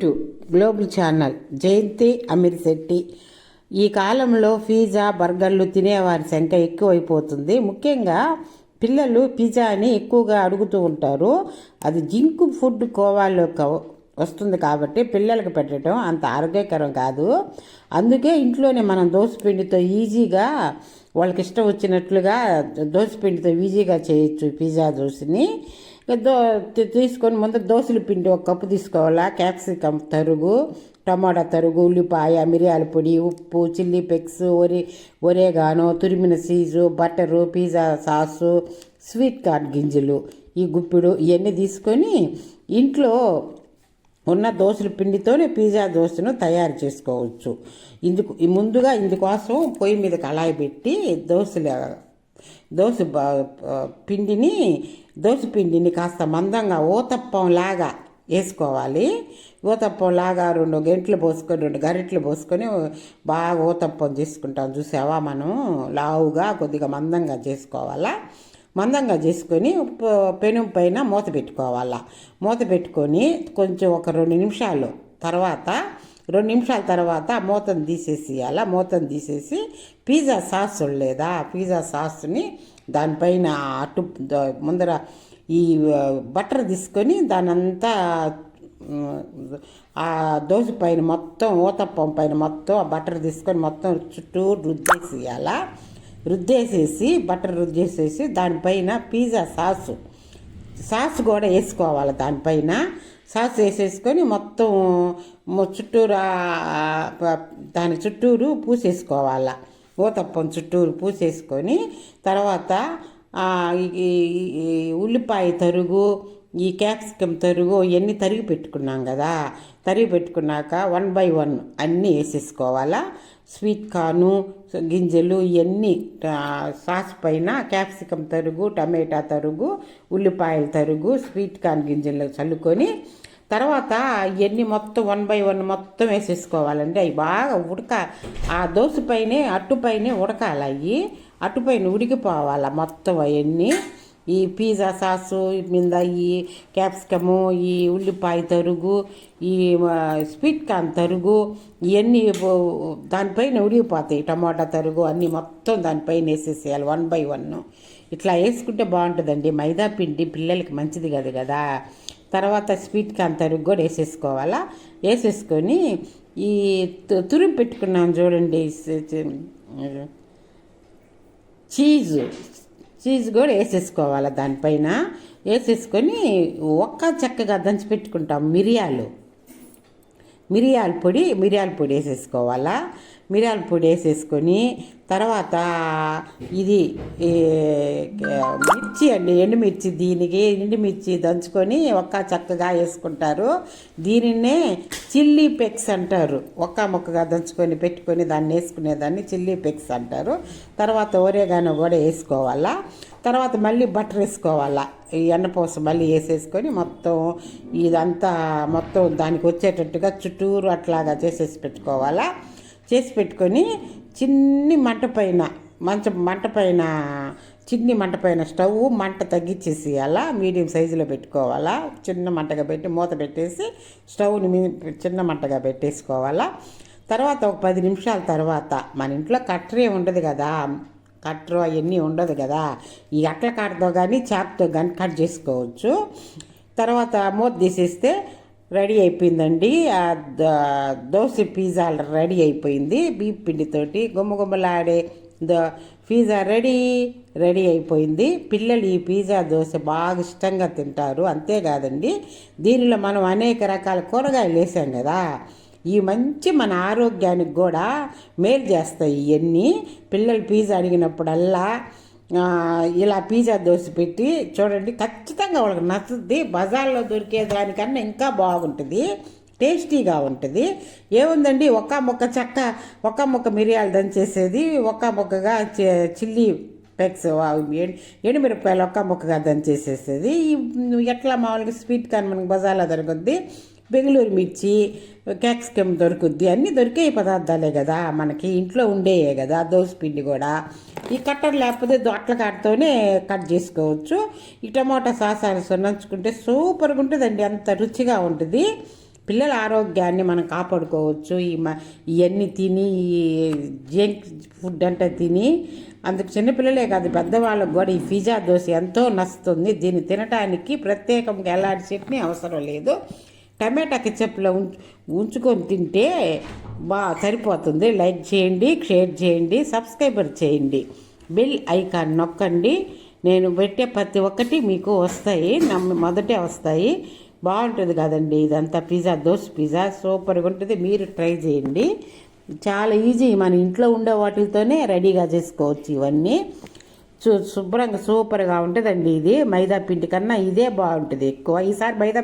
To global channel జయంతి అమీర్శెట్టి. ఈ కాలంలో pizza బర్గర్లు తినేవారి సంఖ్య ఎక్కువైపోతుంది. ముఖ్యంగా పిల్లలు పిజ్జాని ఎక్కువగా అడుగుతూ ఉంటారు. అది జింక్ ఫుడ్ కోవాలో వస్తుంది కాబట్టి పిల్లలకు పెట్టడం అంత ఆరోగ్యకరం కాదు. అందుకే ఇంట్లోనే మనం దోసపిండితో ఈజీగా వాళ్ళకి ఇష్టం వచ్చినట్లుగా దోసపిండితో ఈజీగా చేయొచ్చు పిజ్జా దోశని. తీసుకొని ముందు దోశల పిండి ఒక కప్పు తీసుకోవాలా. క్యాప్సికమ్ తరుగు, టమాటా తరుగు, ఉల్లిపాయ, మిరియాల పొడి, ఉప్పు, చిల్లీ ఫ్లేక్స్, ఒరేగానో, తురిమిన cheese, butter, pizza sauce, sweet corn గింజలు, ఈ గుప్పిడు ఇవన్నీ తీసుకొని ఇంట్లో ఉన్న దోశల పిండితోనే పిజ్జా దోశను తయారు చేసుకోవచ్చు. ముందుగా ఇందుకోసం పొయ్యి మీద కళాయి పెట్టి దోశ పిండిని కాస్త మందంగా ఊతప్పం లాగా వేసుకోవాలి. ఊతప్పం లాగా 2 గరిటెలు పోసుకొని బాగా ఊతప్పం చేసుకుంటాం చూసావా. మనం లావుగా కొద్దిగా మందంగా చేసుకోవాలా. మందంగా చేసుకొని పెనం పైన మూత పెట్టుకోవాలా. మూత పెట్టుకొని కొంచెం ఒక 2 నిమిషాల తర్వాత మూతను తీసేసేయాల. మూతను తీసేసి పిజ్జా సాస్ లేదా పిజ్జా సాస్ని దానిపైన ముందర ఈ బటర్ తీసుకొని దానంతా ఆ దోశ పైన మొత్తం ఊతప్పం పైన మొత్తం ఆ బటర్ తీసుకొని మొత్తం చుట్టూ రుద్దేసేసి బటర్ రుద్దేసేసి దానిపైన పిజ్జా సాస్ కూడా వేసుకోవాలి. దానిపైన సాస్ వేసేసుకొని మొత్తం దాని చుట్టూరు పూసేసుకోవాలి. ఊతప్పం చుట్టూరు పూసేసుకొని తర్వాత ఉల్లిపాయ తరుగు, ఈ క్యాప్సికమ్ తరుగు ఇవన్నీ తరిగి పెట్టుకున్నాం కదా. తరిగి పెట్టుకున్నాక 1 by 1 అన్నీ వేసేసుకోవాలా. స్వీట్ కార్ను గింజలు ఇవన్నీ సాస్ పైన క్యాప్సికమ్ తరుగు, టమాటా తరుగు, ఉల్లిపాయల తరుగు, స్వీట్ కార్న్ గింజలు చల్లుకొని తర్వాత ఇవన్నీ మొత్తం 1 by 1 మొత్తం వేసేసుకోవాలండి. అవి బాగా ఆ దోశ పైనే అట్టుపైనే ఉడకాలి. అట్టుపైన ఉడికిపోవాలి మొత్తం అవన్నీ. ఈ పిజ్జా సాసు మీద ఈ క్యాప్సికము, ఈ ఉల్లిపాయ తరుగు, ఈ స్వీట్ కార్న్ తరుగు ఇవన్నీ దానిపైన ఉడికిపోతాయి. టమాటా తరుగు అన్నీ మొత్తం దానిపైన వేసేసేయాలి 1 by 1. ఇట్లా వేసుకుంటే బాగుంటుందండి. మైదా పిండి పిల్లలకి మంచిది కాదు కదా. తర్వాత స్వీట్ కార్న్ తరుగు కూడా వేసేసుకోవాలా. వేసేసుకొని ఈ తురిమి పెట్టుకున్నాం చూడండి చీజ్ కూడా వేసేసుకోవాలి. దానిపైన వేసేసుకొని చక్కగా దంచి పెట్టుకుంటాం మిరియాల పొడి వేసేసుకోవాలా. మిరియాల పొడి వేసేసుకొని తర్వాత ఇది మిర్చి ఎండుమిర్చి, ఎండుమిర్చి దంచుకొని చక్కగా వేసుకుంటారు. దీనినే చిల్లీ ఫ్లేక్స్ అంటారు. ముక్కగా దంచుకొని పెట్టుకొని దాన్ని వేసుకునేదాన్ని చిల్లీ ఫ్లేక్స్ అంటారు. తర్వాత ఒరేగానో కూడా వేసుకోవాలా. తర్వాత మళ్ళీ బటర్ వేసుకోవాలా. ఈ ఎన్నపూస మళ్ళీ వేసేసుకొని మొత్తం ఇదంతా మొత్తం దానికి వచ్చేటట్టుగా చుట్టూరు అట్లాగా చేసేసి పెట్టుకోవాలా. చేసి పెట్టుకొని చిన్ని మంట పైన స్టవ్ మంట తగ్గించేసేయాలా. మీడియం సైజులో పెట్టుకోవాలా. చిన్న మంటగా పెట్టి మూత పెట్టేసి స్టవ్ని చిన్న మంటగా పెట్టేసుకోవాలా. తర్వాత ఒక 10 నిమిషాల తర్వాత మన ఇంట్లో కట్టరే ఉండదు కదా, కట్టరు అవన్నీ ఉండదు కదా. ఈ అట్ల కాడతో కానీ చాకుతో కానీ కట్ చేసుకోవచ్చు. తర్వాత మూత తీసేస్తే రెడీ అయిపోయిందండి. దోశ పిజ్జా రెడీ అయిపోయింది. బీఫ్ పిండితోటి గుమ్మలాడే పిజ్జా రెడీ అయిపోయింది. పిల్లలు ఈ పిజ్జా దోశ బాగా ఇష్టంగా తింటారు. అంతేకాదండి, దీనిలో మనం అనేక రకాల కూరగాయలు వేసాం కదా. ఈ మంచి మన ఆరోగ్యానికి కూడా మేలు చేస్తాయి. ఇవన్నీ పిల్లలు పిజ్జా అడిగినప్పుడల్లా ఇలా పిజ్జా దోశ పెట్టి చూడండి, ఖచ్చితంగా వాళ్ళకి నచ్చుద్ది. బజార్లో దొరికే దానికన్నా ఇంకా బాగుంటుంది, టేస్టీగా ఉంటుంది. ఏముందండి, ఒక ముక్క మిరియాలు దంచేసేది, ముక్కగా చిల్లీ ఫ్లేక్స్ ఎండుమిరపకాయలు ముక్కగా దంచేసేసేది. ఎట్లా మామూలుగా స్వీట్ కార్న్ మనకి బజార్లో దొరుకుద్ది. బెంగళూరు మిర్చి, క్యాప్సికమ్ దొరుకుద్ది. అన్నీ దొరికే పదార్థాలే కదా, మనకి ఇంట్లో ఉండేయే కదా. దోశ పిండి కూడా ఈ కట్టర్ లేకపోతే అట్ల కాడతోనే కట్ చేసుకోవచ్చు. ఈ టమాటా సాస్ నంచుకుంటే సూపర్గా ఉంటుందండి, అంత రుచిగా ఉంటుంది. పిల్లల ఆరోగ్యాన్ని మనం కాపాడుకోవచ్చు. ఇవన్నీ తిని ఈ జంక్ ఫుడ్ అంటే తిని అందుకు చిన్నపిల్లలే కాదు పెద్దవాళ్ళకు కూడా ఈ పిజ్జా దోశ ఎంతో నచ్చుతుంది. దీన్ని తినడానికి ప్రత్యేకంగా ఎలాంటి చట్నీ అవసరం లేదు. టమాటా కెచప్లో ఉంచుకొని తింటే సరిపోతుంది. లైక్ చేయండి, షేర్ చేయండి, సబ్స్క్రైబర్ చేయండి, బెల్ ఐకాన్ నొక్కండి. నేను పెట్టే ప్రతి ఒక్కటి మీకు వస్తాయి, మొదటే వస్తాయి. బాగుంటుంది కదండి ఇదంతా. పిజ్జా సూపర్గా ఉంటుంది. మీరు ట్రై చేయండి. చాలా ఈజీ, మన ఇంట్లో ఉండే వాటితోనే రెడీగా చేసుకోవచ్చు. ఇవన్నీ శుభ్రంగా సూపర్గా ఉంటుందండి. ఇది మైదా పిండి కన్నా ఇదే బాగుంటుంది ఎక్కువ. ఈసారి మైదా